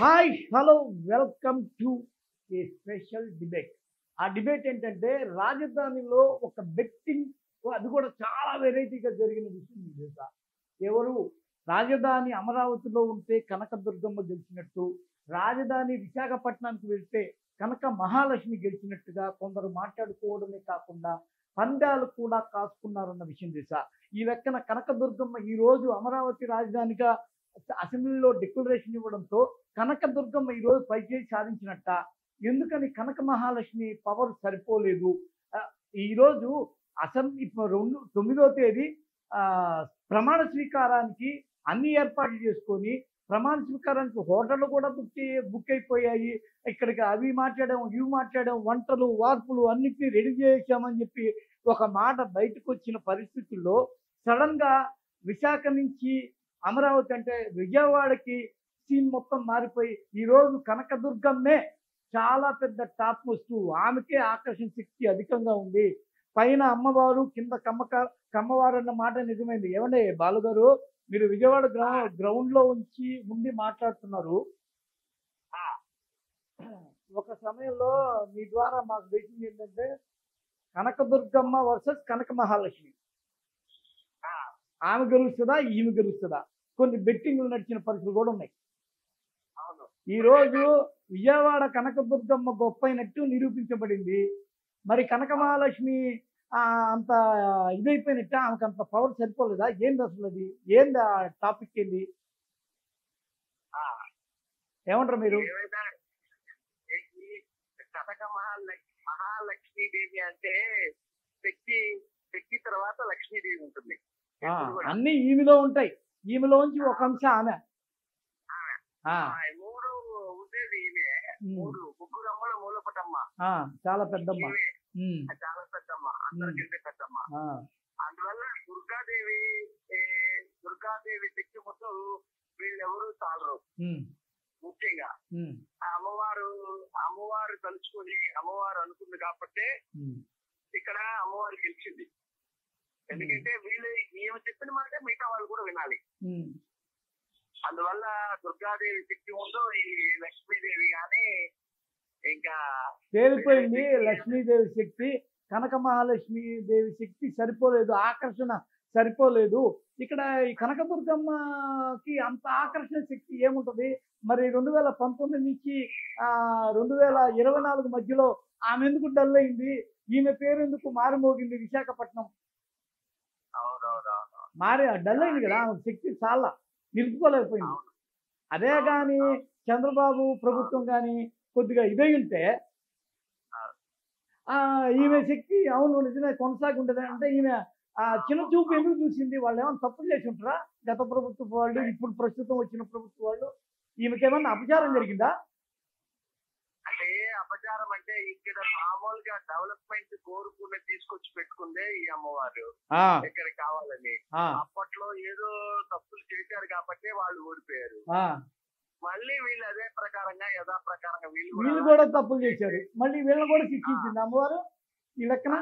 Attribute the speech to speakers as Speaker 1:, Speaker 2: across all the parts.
Speaker 1: Hi hello welcome to A special debate. ఆ debate ఏంటంటే రాజధానిలో ఒక బెట్టింగ్, అది కూడా చాలా వెరైటీగా జరిగిన విషయం మీకు తెలుసా? ఎవరు రాజధాని అమరావతిలో ఉంటే కనకదుర్గమ్మ గెలిచినట్టు, రాజధాని విశాఖపట్నానికి వెళ్తే కనక మహాలక్ష్మి గెలిచినట్టుగా కొందరు మాట్లాడుకోవడమే కాకుండా పందాలు కూడా కాసుకున్నారన్న విషయం తెలుసా? ఈ లెక్కన కనకదుర్గమ్మ ఈరోజు అమరావతి రాజధానిగా అసెంబ్లీలో డిక్లరేషన్ ఇవ్వడంతో కనకదుర్గమ్మ ఈరోజు పైచేయి సాధించినట్ట. ఎందుకని కనక మహాలక్ష్మి పవర్ సరిపోలేదు. ఆ, ఈరోజు అసెంబ్లీ 9వ తేదీ ఆ, ప్రమాణ స్వీకారానికి అన్ని ఏర్పాట్లు చేసుకొని ప్రమాణ స్వీకారానికి హోటళ్ళు కూడా బుక్ అయిపోయాయి. ఇక్కడికి అవి మాట్లాడాం, ఇవి మాట్లాడాం, వంటలు వార్పులు అన్నిటినీ రెడీ చేసామని చెప్పి ఒక మాట బయటకు వచ్చిన పరిస్థితుల్లో సడన్ గా విశాఖ నుంచి అమరావతి అంటే విజయవాడకి సీన్ మొత్తం మారిపోయి ఈరోజు కనకదుర్గమ్మే చాలా పెద్ద టాప్ వస్తువు. ఆమెకే ఆకర్షణ శక్తి అధికంగా ఉంది. పైన అమ్మవారు కింద కమ్మవారు అన్న మాట నిజమైంది. ఏమండి బాలుగారు, మీరు విజయవాడ గ్రౌండ్ లో ఉండి మాట్లాడుతున్నారు. ఒక సమయంలో మీ ద్వారా మాకు తెలిసింది ఏంటంటే కనకదుర్గమ్మ వర్సెస్ కనక మహాలక్ష్మి, ఆమె గెలుస్తుందా ఈమె గెలుస్తుందా, కొన్ని బెట్టింగ్లు నడిచిన పరిస్థితులు కూడా ఉన్నాయి. ఈరోజు విజయవాడ కనకదుర్గమ్మ గొప్పైనట్టు నిరూపించబడింది. మరి కనక మహాలక్ష్మి అంత ఇదైపోయినట్టు, ఆమెకు అంత పవర్ సరిపోలేదా? ఏంది అసలు అది? ఏంది ఆ టాపిక్? ఏంది ఏమంటారు మీరు?
Speaker 2: కనక మహాలక్ష్మీదేవి అంటే శక్తి తర్వాత లక్ష్మీదేవి ఉంటుంది.
Speaker 1: అన్ని ఈమెలో ఉంటాయి. ఈమెలోంచి ఒక అంశ ఆమె.
Speaker 2: మూడు ఉండేది ఈమె. ముగ్గురు అమ్మల మూలపటమ్మ,
Speaker 1: చాలా పెద్దమ్మ,
Speaker 2: చాలా పెద్దమ్మ, అందరికంటే పెద్దమ్మ. అందువల్ల దుర్గాదేవి శక్తి మొత్తం వీళ్ళెవరూ చాలరు. ముఖ్యంగా అమ్మవారు తలుచుకొని అమ్మవారు అనుకుంది కాబట్టి ఇక్కడ అమ్మవారు గెలిచింది. ఎందుకంటే మేము చెప్పిన మాట మిగతా వాళ్ళు కూడా వినాలి. అందువల్ల దుర్గాదేవి శక్తి ఉందో ఈ లక్ష్మీదేవి కానీ ఇంకా
Speaker 1: తేలిపోయింది. లక్ష్మీదేవి శక్తి కనక మహాలక్ష్మి దేవి శక్తి సరిపోలేదు, ఆకర్షణ సరిపోలేదు. ఇక్కడ ఈ కనకదుర్గమ్మకి అంత ఆకర్షణ శక్తి ఏముంటది? మరి 2019 నుంచి 2024 మధ్యలో ఆమె ఎందుకు డల్ అయింది? ఈమె పేరు ఎందుకు మారుమోగింది? విశాఖపట్నం డల్ అయింది కదా, ఆమె శక్తి చాలా నిలుపుకోలేకపోయింది. అదే కానీ చంద్రబాబు ప్రభుత్వం కానీ కొద్దిగా ఇదై ఉంటే ఈమె శక్తి అవును నిజమే కొనసాగి ఉండదు. అంటే ఈమె చిన్న చూపు ఎందుకు చూసింది? వాళ్ళు ఏమైనా తప్పులు చేసి ఉంటారా? గత ప్రభుత్వ వాళ్ళు, ఇప్పుడు ప్రస్తుతం వచ్చిన ప్రభుత్వ వాళ్ళు, ఈమెకి ఏమన్నా అపచారం జరిగిందా?
Speaker 2: అంటే అపచారం అంటే ఇక్కడ మామూలుగా డెవలప్మెంట్ కోరుకుని తీసుకొచ్చి పెట్టుకుందే ఈ అమ్మవారు ఇక్కడ కావాలని. అప్పట్లో ఏదో తప్పులు చేశారు కాబట్టి వాళ్ళు ఓడిపోయారు. మళ్ళీ వీళ్ళు అదే ప్రకారంగా యథాప్రకారంగా వీళ్ళు
Speaker 1: కూడా తప్పులు చేశారు. మళ్ళీ వీళ్ళని కూడా శిక్షించింది అమ్మవారు. ఈ లెక్కన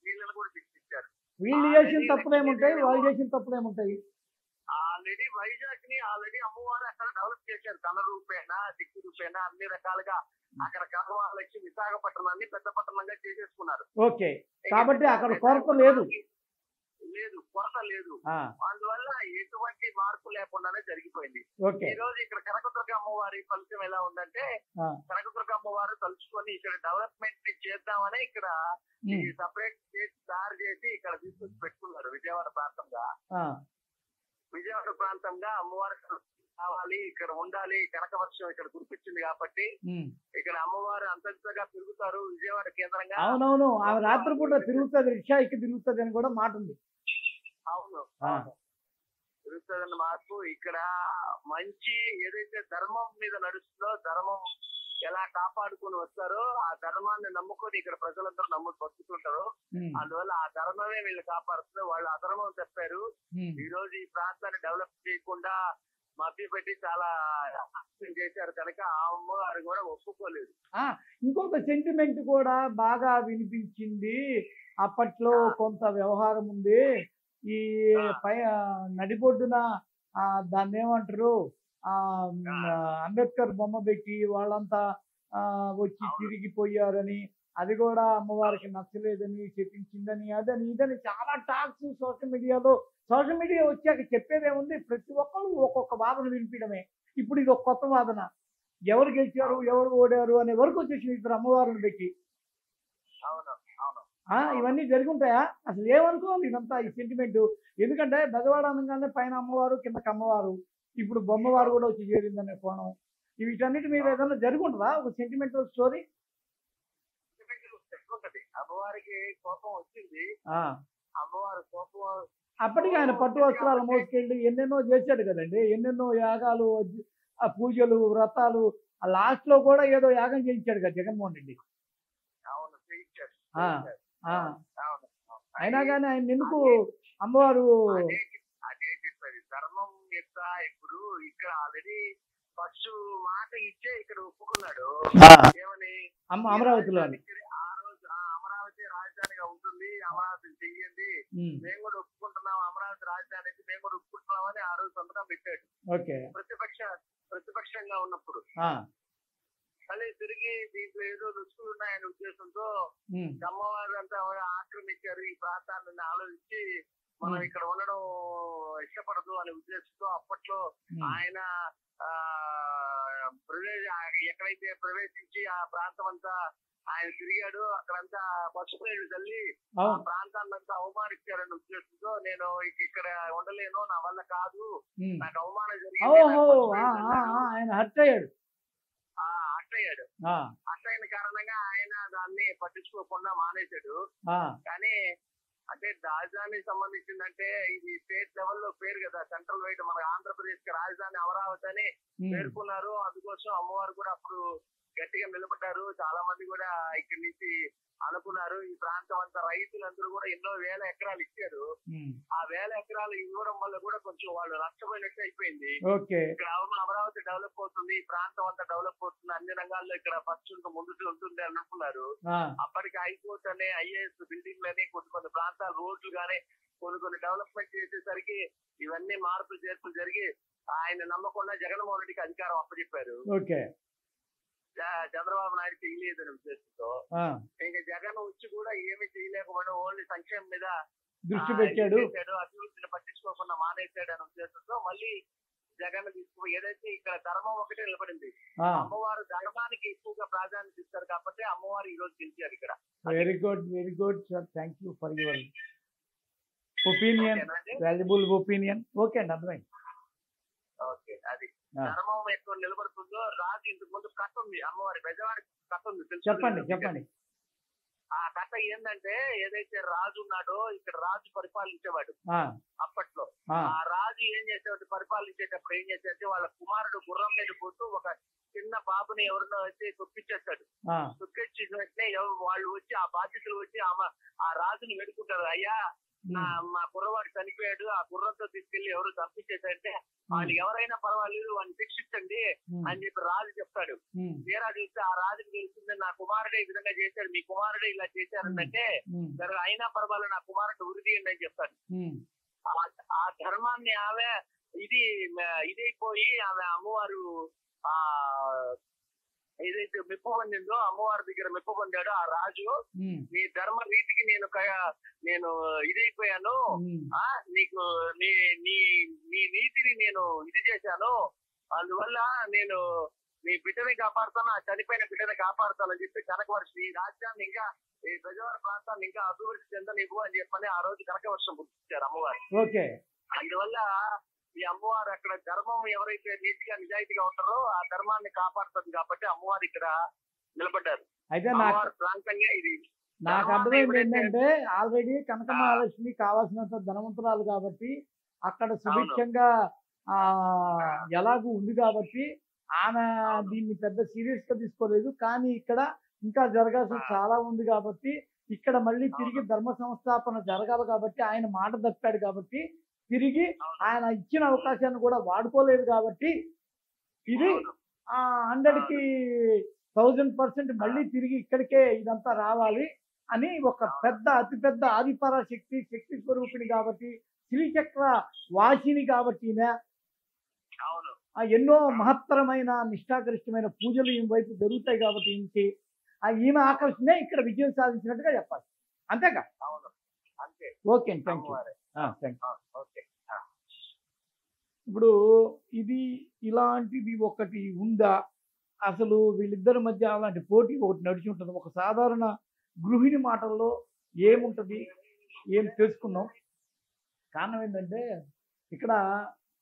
Speaker 2: వీళ్ళని కూడా శిక్షించారు.
Speaker 1: వీళ్ళు చేసిన తప్పులు ఏముంటాయి, వాళ్ళు చేసిన తప్పులు ఏముంటాయి?
Speaker 2: ఆల్రెడీ వైజాగ్ ని అమ్మవారు అక్కడ డెవలప్ చేశారు. ధన రూపేనా దిక్కు రూపేనా అన్ని రకాలుగా అక్కడ కనకమహాలక్ష్మి విశాఖపట్నాన్ని పెద్ద పట్టణంగా చేసేసుకున్నారు.
Speaker 1: ఓకే, కాబట్టి అక్కడ కొరత లేదు,
Speaker 2: కొరత లేదు. అందువల్ల ఎటువంటి మార్పు లేకుండానే జరిగిపోయింది. ఈ రోజు ఇక్కడ కనకదుర్గ అమ్మవారి ఫలితం ఎలా ఉందంటే, కనకదుర్గ అమ్మవారు తలుచుకొని ఇక్కడ డెవలప్మెంట్ చేద్దామని ఇక్కడ సపరేట్ స్టేట్ తయారు చేసి ఇక్కడ తీసుకొచ్చి పెట్టుకున్నారు. విజయవాడ ప్రాంతంగా అమ్మవారు కావాలి, ఇక్కడ ఉండాలి, కనక వర్షం ఇక్కడ కురిపించింది కాబట్టి ఇక్కడ అమ్మవారు అంతగా తిరుగుతారు. విజయవాడ కేంద్రంగా
Speaker 1: అవునవును, ఆమె రాత్రిపూట తిరుగుతుంది, రిక్షా ఎక్కి తిరుగుతుంది అని కూడా మాట ఉంది.
Speaker 2: అవును, తిరుగుతుందన్న మార్పు. ఇక్కడ మంచి ఏదైతే ధర్మం మీద నడుస్తుందో, ధర్మం ఎలా కాపాడుకొని వస్తారో ఆ ధర్మాన్ని నమ్ముకొని ఇక్కడ ప్రజలందరూ బతుకుతుంటారు. అందువల్ల ఆ ధర్మమే వీళ్ళు కాపాడుతుంది. వాళ్ళు అధర్మం చెప్పారు. ఈ రోజు ఈ ప్రాంతాన్ని డెవలప్ చేయకుండా మభ్య పెట్టి చాలా చేశారు కనుక ఆ అమ్మగారు కూడా ఒప్పుకోలేదు.
Speaker 1: ఇంకొక సెంటిమెంట్ కూడా బాగా వినిపించింది. అప్పట్లో కొంత వ్యవహారం ఉంది. ఈ నడిబొడ్డున దాన్ని ఏమంటారు, అంబేద్కర్ బొమ్మ పెట్టి వాళ్ళంతా వచ్చి తిరిగిపోయారని, అది కూడా అమ్మవారికి నచ్చలేదని, చెప్పించిందని, అదని ఇదని చాలా టాక్స్ సోషల్ మీడియా వచ్చాక చెప్పేదేముంది, ప్రతి ఒక్కరు ఒక్కొక్క వాదన వినిపించడమే. ఇప్పుడు ఇది ఒక కొత్త వాదన, ఎవరు గెలిచారు ఎవరు ఓడారు అనే వరకు వచ్చేసింది ఇప్పుడు అమ్మవారిని పెట్టి. ఇవన్నీ జరిగి ఉంటాయా? అసలు ఏమనుకోవాలి ఇదంతా, ఈ సెంటిమెంట్? ఎందుకంటే బెజవాడ అనగానే పైన అమ్మవారు కిందకి అమ్మవారు, ఇప్పుడు బొమ్మవారు కూడా వచ్చి చేరిందనే కోణం. వీటన్నిటి మీద ఏదైనా జరిగి ఉంటుందా ఒక సెంటిమెంటల్ స్టోరీ?
Speaker 2: అమ్మవారికి కోపం వచ్చింది, అమ్మవారి కోపం
Speaker 1: అప్పటికి ఆయన పట్టు వస్త్రాలు మోసుకెళ్ళి ఎన్నెన్నో చేశాడు కదండి, ఎన్నెన్నో యాగాలు, పూజలు, వ్రతాలు. లాస్ట్ లో కూడా ఏదో యాగం చేయించాడు కదా జగన్మోహన్ రెడ్డి. అయినా కానీ ఆయన ఎందుకు అమ్మవారు
Speaker 2: అదే చెప్పారు ధర్మం యొక్క. ఇప్పుడు ఇక్కడ ఆల్రెడీ ఫస్ట్ మాట ఇచ్చే ఇక్కడ ఒప్పుకున్నాడు ఏమని,
Speaker 1: అమరావతిలో
Speaker 2: ఆ రోజు అమరావతి రాజధానిగా ఉంటుంది, అమరావతి చెయ్యండి, మేము కూడా ఒప్పుకుంటున్నాం, అమరావతి రాజధాని అయితే మేము కూడా ఒప్పుకుంటున్నాం అని ఆ రోజు సంతకం పెట్టాడు. ప్రతిపక్షంగా ఉన్నప్పుడు. మళ్ళీ తిరిగి దీంట్లో ఏదో రుచులు ఉన్నాయనే ఉద్దేశంతో అమ్మవారు అంతా ఆక్రమించారు ఈ ప్రాంతాన్ని ఆలోచించి మనం ఇక్కడ ఉండడం ఇష్టపడదు అనే ఉద్దేశంతో అప్పట్లో ఆయన ఎక్కడైతే ప్రవేశించి ఆ ప్రాంతం అంతా ఆయన తిరిగాడు, అక్కడంతా పసుపు నీళ్లు తల్లి ఆ ప్రాంతాన్ని అంతా అవమానించారనే ఉద్దేశంతో నేను ఇక్కడ ఉండలేను, నా వల్ల కాదు, నాకు అవమానం జరిగింది
Speaker 1: అట్టయ్యాడు.
Speaker 2: అట్టయిన కారణంగా ఆయన దాన్ని పట్టించుకోకుండా మానేశాడు. కానీ అంటే రాజధానికి సంబంధించిందంటే ఇది స్టేట్ లెవెల్లో పేరు కదా, సెంట్రల్ వైడ్ మన ఆంధ్రప్రదేశ్ కి రాజధాని అమరావతి అని పేర్కొన్నారు. అందుకోసం అమ్మవారు కూడా అప్పుడు గట్టిగా నిలబడ్డారు. చాలా మంది కూడా ఇక్కడి నుంచి అనుకున్నారు. ఈ ప్రాంతం అంతా రైతులందరూ కూడా ఎన్నో వేల ఎకరాలు ఇచ్చారు. ఆ వేల ఎకరాలు ఇవ్వడం వల్ల కూడా కొంచెం వాళ్ళు నష్టపోయినట్టు అయిపోయింది. ఇక్కడ అమరావతి డెవలప్ అవుతుంది, ఈ ప్రాంతం అంతా డెవలప్ అవుతుంది, అన్ని రంగాల్లో ఇక్కడ ఫస్ట్ ముందు ఉంటుంది అని అనుకున్నారు. అప్పటికి హైకోర్టు అనే ఐఏఎస్ బిల్డింగ్ లని కొన్ని ప్రాంతాలు రోడ్లు గానీ కొన్ని డెవలప్మెంట్ చేసేసరికి ఇవన్నీ మార్పులు చేర్పులు జరిగి ఆయన నమ్మకుండా జగన్మోహన్ రెడ్డికి అధికారం అప్పచెప్పారు. చంద్రబాబు నాయుడు చేయలేదని ఉద్దేశంతో ఇంకా జగన్ వచ్చి కూడా ఏమీ చేయలేకపోయినా ఓన్లీ సంక్షేమం మీద
Speaker 1: దృష్టి పెట్టాడు,
Speaker 2: అభివృద్ధిని పట్టించుకోకుండా మానేశాడు అనే ఉద్దేశంతో మళ్ళీ జగన్ తీసుకుపోయి ఏదైతే ఇక్కడ ధర్మం ఒకటే నిలబడింది, అమ్మవారు ధర్మానికి ఎక్కువగా ప్రాధాన్యత ఇస్తారు కాబట్టి అమ్మవారు ఈ రోజు గెలిచారు ఇక్కడ.
Speaker 1: Very good sir, thank you for your opinion, valuable opinion. Okay అండి, అర్థమైంది.
Speaker 2: ఓకే, అది ధర్మం ఎక్కువ నిలబడుతుందో. రాజు ఇంతకు ముందు కథ ఉంది, అమ్మవారి బెజవాడి కథ ఉంది,
Speaker 1: చెప్పండి.
Speaker 2: ఆ కథ ఏంటంటే ఏదైతే రాజు ఉన్నాడో ఇక్కడ రాజు పరిపాలించేవాడు అప్పట్లో. ఆ రాజు ఏం చేసేవాడు, పరిపాలించేటప్పుడు ఏం చేసేది, వాళ్ళ కుమారుడు గుర్రం మీద పోతూ ఒక చిన్న బాబుని ఎవరినో వచ్చి తొక్కిచ్చేస్తాడు. తొక్కిచ్చిన వెంటనే వాళ్ళు వచ్చి ఆ బాధ్యతలు వచ్చి ఆ రాజుని వేడుకుంటారు, అయ్యా మా కుర్రవాడు చనిపోయాడు, ఆ గుర్రంతో తీసుకెళ్లి ఎవరు చంపించేసారంటే వాళ్ళు ఎవరైనా పర్వాలేదు వాడిని శిక్షించండి అని చెప్పి రాజు చెప్తాడు. తీరా చూస్తే ఆ రాజుకి తెలుస్తుంది నా కుమారుడే ఈ విధంగా చేశాడు, మీ కుమారుడే ఇలా చేశారంటే సరే అయినా పర్వాలేదు నా కుమారుడు ఉరిదీయండి అని చెప్తాడు. ఆ ధర్మాన్ని ఆమె ఇదైపోయి ఆమె అమ్మవారు ఆ ఏదైతే మెప్పు పొందిందో అమ్మవారి దగ్గర మెప్పు పొందాడో ఆ రాజు, నీ ధర్మ రీతికి నేను ఇదైపోయాను, నీకు నీ నీతిని నేను ఇది చేశాను, అందువల్ల నేను నీ బిడ్డని కాపాడుతాను, ఆ చనిపోయిన బిడ్డని కాపాడుతాను అని చెప్పి కనకవర్షం ఈ రాజ్యాన్ని ఇంకా ఈ బెజవాడ ప్రాంతాన్ని ఇంకా అభివృద్ధి చెందనివ్వు అని చెప్పని ఆ రోజు కనకవర్షం పుట్టించారు అమ్మవారు. అందువల్ల ఈ అమ్మవారు అక్కడ ధర్మం ఎవరైతే నీతిగా నిజాయితీగా ఉంటారో ఆ ధర్మాన్ని కాపాడుతుంది కాబట్టి అమ్మవారు ఇక్కడ నిలబడ్డారు.
Speaker 1: అయితే నాకు అర్థమైంది ఏంటంటే ఆల్రెడీ కనక మహాలక్ష్మి కావాల్సినంత ధనవంతురాలు కాబట్టి అక్కడ సుభిక్షంగా ఎలాగూ ఉంది కాబట్టి ఆమె దీన్ని పెద్ద సీరియస్ గా తీసుకోలేదు. కానీ ఇక్కడ ఇంకా జరగాల్సిన చాలా ఉంది కాబట్టి ఇక్కడ మళ్ళీ తిరిగి ధర్మ సంస్థాపన జరగాలి కాబట్టి ఆయన మాట తప్పాడు కాబట్టి తిరిగి ఆయన ఇచ్చిన అవకాశాన్ని కూడా వాడుకోలేదు కాబట్టి ఇది 100కి 1000% మళ్ళీ తిరిగి ఇక్కడికే ఇదంతా రావాలి అని ఒక అతిపెద్ద ఆదిపరా శక్తి స్వరూపిణి కాబట్టి శ్రీచక్ర వాసిని కాబట్టి ఎన్నో మహత్తరమైన నిష్ఠాగరిష్టమైన పూజలు ఈమె వైపు జరుగుతాయి కాబట్టి ఈమె ఆకర్షణే ఇక్కడ విజయం సాధించినట్టుగా చెప్పాలి. అంతేగా?
Speaker 2: అవును, అంతే.
Speaker 1: ఓకే అండి, థ్యాంక్ యూ.
Speaker 2: అమ్మవారే.
Speaker 1: Thank you.
Speaker 2: ఓకే.
Speaker 1: ఇప్పుడు ఇది ఇలాంటిది ఒకటి ఉందా? అసలు వీళ్ళిద్దరి మధ్య అలాంటి పోటీ ఒకటి నడిచి ఉంటుంది. ఒక సాధారణ గృహిణి మాటల్లో ఏముంటుంది, ఏం తెలుసుకున్నాం. కారణం ఏంటంటే ఇక్కడ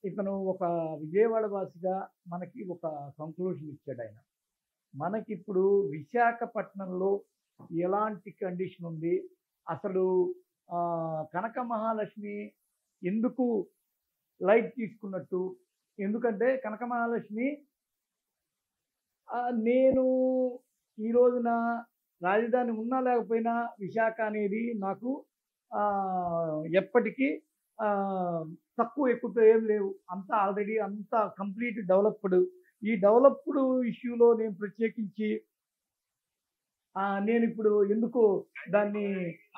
Speaker 1: ఇతను ఒక విజయవాడ వాసిగా మనకి ఒక కంక్లూషన్ ఇచ్చాడు ఆయన. మనకిప్పుడు విశాఖపట్నంలో ఎలాంటి కండిషన్ ఉంది, అసలు కనక మహాలక్ష్మి ఎందుకు లైట్ తీసుకున్నట్టు. ఎందుకంటే కనక మహాలక్ష్మి నేను ఈ రోజున రాజధాని ఉన్నా లేకపోయినా విశాఖ అనేది నాకు ఎప్పటికీ తక్కువ ఎక్కువ ఏం లేవు, అంతా ఆల్రెడీ అంతా కంప్లీట్ డెవలప్డ్. ఈ డెవలప్డ్ ఇష్యూలో నేను ప్రత్యేకించి నేను ఇప్పుడు ఎందుకు దాన్ని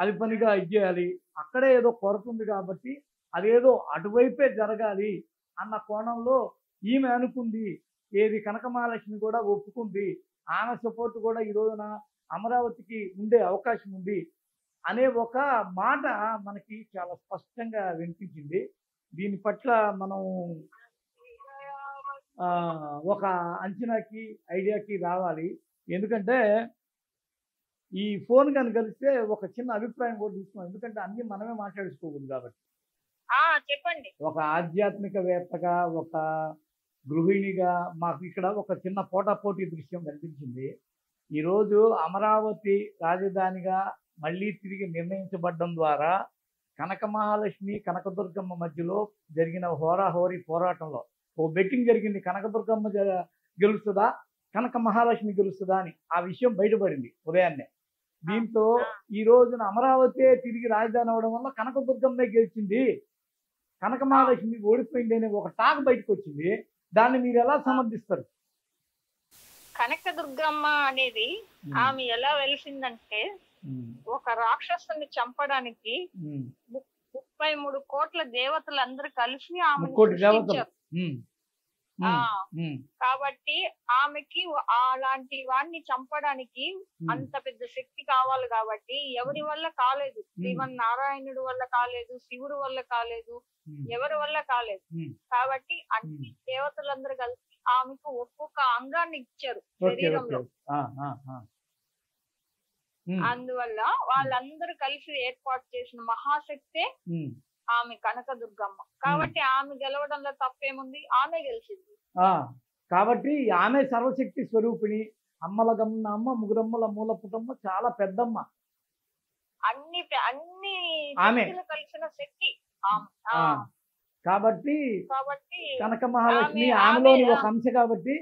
Speaker 1: అది పనిగా ఇచ్చేయాలి, అక్కడే ఏదో కొరత ఉంది కాబట్టి అదేదో అటువైపే జరగాలి అన్న కోణంలో ఈమె అనుకుంది. ఏది కనక మహాలక్ష్మి కూడా ఒప్పుకుంది. ఆమె సపోర్ట్ కూడా ఈ రోజున అమరావతికి ఉండే అవకాశం ఉంది అనే ఒక మాట మనకి చాలా స్పష్టంగా వినిపించింది. దీని పట్ల మనం ఒక అంచనాకి ఐడియాకి రావాలి. ఎందుకంటే ఈ ఫోన్ కానీ కలిస్తే ఒక చిన్న అభిప్రాయం కూడా తీసుకున్నాం. ఎందుకంటే అన్ని మనమే మాట్లాడుకోకూడదు కాబట్టి.
Speaker 3: చెప్పండి.
Speaker 1: ఒక ఆధ్యాత్మికవేత్తగా, ఒక గృహిణిగా మాకు ఇక్కడ ఒక చిన్న పోటాపోటీ దృశ్యం కనిపించింది. ఈరోజు అమరావతి రాజధానిగా మళ్ళీ తిరిగి నిర్ణయించబడడం ద్వారా కనక మహాలక్ష్మి కనకదుర్గమ్మ మధ్యలో జరిగిన హోరాహోరీ పోరాటంలో ఓ బెట్టింగ్ జరిగింది. కనకదుర్గమ్మ గెలుస్తుందా, కనక మహాలక్ష్మి గెలుస్తుందా అని. ఆ విషయం బయటపడింది ఉదయాన్నే. దీంతో ఈ రోజున అమరావతి తిరిగి రాజధాని అవడం వల్ల కనకదుర్గమ్మే గెలిచింది, కనక మహాలక్ష్మి ఓడిపోయింది అనే ఒక టాక్ బయటకు వచ్చింది. దాన్ని మీరు ఎలా సమర్థిస్తారు?
Speaker 3: కనకదుర్గమ్మ అనేది ఆమె ఎలా వెలిసిందంటే ఒక రాక్షసుని చంపడానికి 33 కోట్ల దేవతలందరూ కలిసి ఆమె కాబట్టి ఆమెకి అలాంటి వాడిని చంపడానికి అంత పెద్ద శక్తి కావాలి. కాబట్టి ఎవరి వల్ల కాలేదు, శ్రీమన్నారాయణుడి వల్ల కాలేదు, శివుడు వల్ల కాలేదు, ఎవరి వల్ల కాలేదు. కాబట్టి అన్ని దేవతలందరూ కలిసి ఆమెకు ఒక్కొక్క అంగాన్ని ఇచ్చారు శరీరంలో. అందువల్ల వాళ్ళందరూ కలిసి ఏర్పాటు చేసిన మహాశక్తే ఆమె కనకదుర్గమ్మ. కాబట్టి ఆమె గెలవడంలో తప్పేముంది, ఆమె గెలిచింది.
Speaker 1: కాబట్టి ఆమె సర్వశక్తి స్వరూపిణి, అమ్మలగమ్మ అమ్మ, ముగురమ్మల మూల పుటమ్మ, చాలా పెద్దమ్మ,
Speaker 3: అన్ని కలిసిన శక్తి.
Speaker 1: కాబట్టి కనక మహాలక్ష్మి ఆమెలోని ఒక అంశ. కాబట్టి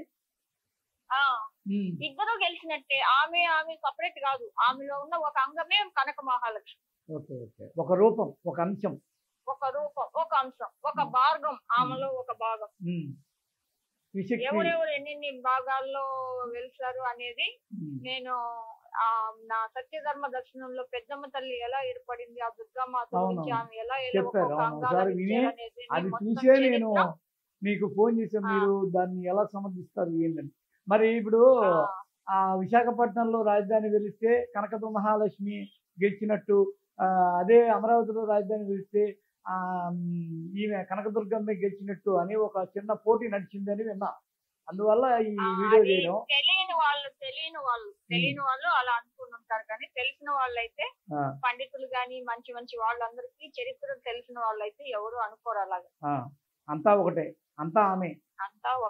Speaker 3: ఇద్దరు గెలిచినట్టే. ఆమె సపరేట్ కాదు, ఆమెలో ఉన్న ఒక అంగమే కనక మహాలక్ష్మి.
Speaker 1: ఒక రూపం, ఒక అంశం,
Speaker 3: ఒక రూపం, ఒక అంశం, ఒక భాగం, ఆమెలో ఒక భాగం. ఎవరెవరు ఎన్ని భాగాల్లో వెళ్తారు అనేది నేను నా సత్యధర్మ దర్శనంలో పెద్దమ్మ తల్లి ఎలా ఏర్పడింది, ఆ దుర్గామాత గురించి ఆమె ఎలా
Speaker 1: అది చూసే నేను మీకు ఫోన్ చేశాను. మీరు దాన్ని ఎలా సమర్థిస్తారు ఏంటని. మరి ఇప్పుడు ఆ విశాఖపట్నంలో రాజధాని వెలిస్తే కనక మహాలక్ష్మి గెలిచినట్టు, అదే అమరావతిలో రాజధాని వెలిస్తే ఈమె కనకదుర్గమ్మ గెలిచినట్టు అని ఒక చిన్న పోటీ నడిచిందని విన్నా. అందువల్ల ఈ వీడియో చేయడం.
Speaker 3: తెలియని వాళ్ళు అలా అనుకుంటుంటారు, కానీ తెలిసిన వాళ్ళైతే పండితులు గాని మంచి మంచి వాళ్ళందరికీ చరిత్ర తెలిసిన వాళ్ళైతే ఎవరు అనుకోరు అలాగా.
Speaker 1: అంతా ఒకటే, అంతా ఆమె.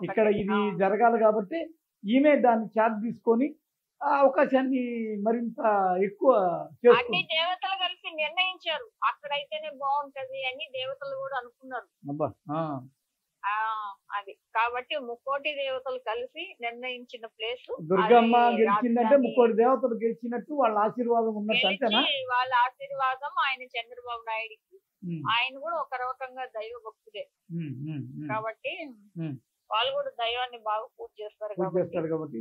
Speaker 1: ఇక్కడ ఇది జరగాలి కాబట్టి ఈమె దాన్ని చార్జ్ తీసుకొని ఆ అవకాశాన్ని మరింత ఎక్కువ
Speaker 3: అన్ని దేవతలు కలిసి నిర్ణయించారు, అక్కడైతేనే బాగుంటది అని దేవతలు కూడా అనుకున్నారు. అది కాబట్టి 3 కోటి దేవతలు కలిసి నిర్ణయించిన ప్లేస్.
Speaker 1: దుర్గమ్మ గెలిచిందంటే 3 కోటి దేవతలు గెలిచినట్టు వాళ్ళ ఆశీర్వాదం ఉన్నట్టు అంతేనా?
Speaker 3: వాళ్ళ ఆశీర్వాదం ఆయన చంద్రబాబు నాయుడికి. ఆయన కూడా ఒక రకంగా దైవ భక్తుడే కాబట్టి వాళ్ళు కూడా దైవాన్ని బాగా పూజ చేస్తారు
Speaker 1: కాబట్టి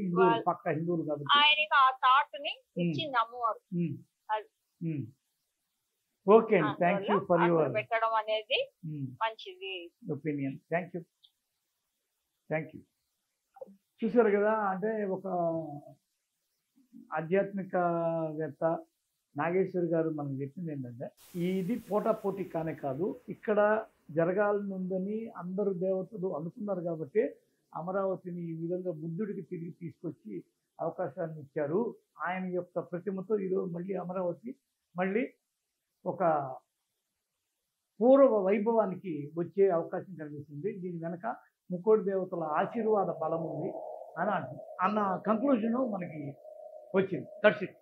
Speaker 3: ఆయనకి ఆ థాట్ ని ఇచ్చింది అమ్మవారు.
Speaker 1: Okay, thank you for your
Speaker 3: పెట్టడం అనేది మంచిది
Speaker 1: opinion. Thank you. Thank you. చూసారు కదా, అంటే ఒక ఆధ్యాత్మికవేత్త నాగేశ్వర్ గారు మనకు చెప్పింది ఏంటంటే, ఇది పోటాపోటీ కానే కాదు, ఇక్కడ జరగాలనుందని అందరు దేవతలు అనుకున్నారు కాబట్టి అమరావతిని ఈ విధంగా బుద్ధుడికి తిరిగి తీసుకొచ్చి అవకాశాన్ని ఇచ్చారు. ఆయన యొక్క ప్రతిమతో ఈరోజు మళ్ళీ అమరావతి మళ్ళీ ఒక పూర్వ వైభవానికి వచ్చే అవకాశం కనిపిస్తుంది. దీని వెనక ముక్కోటి దేవతల ఆశీర్వాద బలం ఉంది అని అన్న కంక్లూజన్ మనకి వచ్చింది. That's it.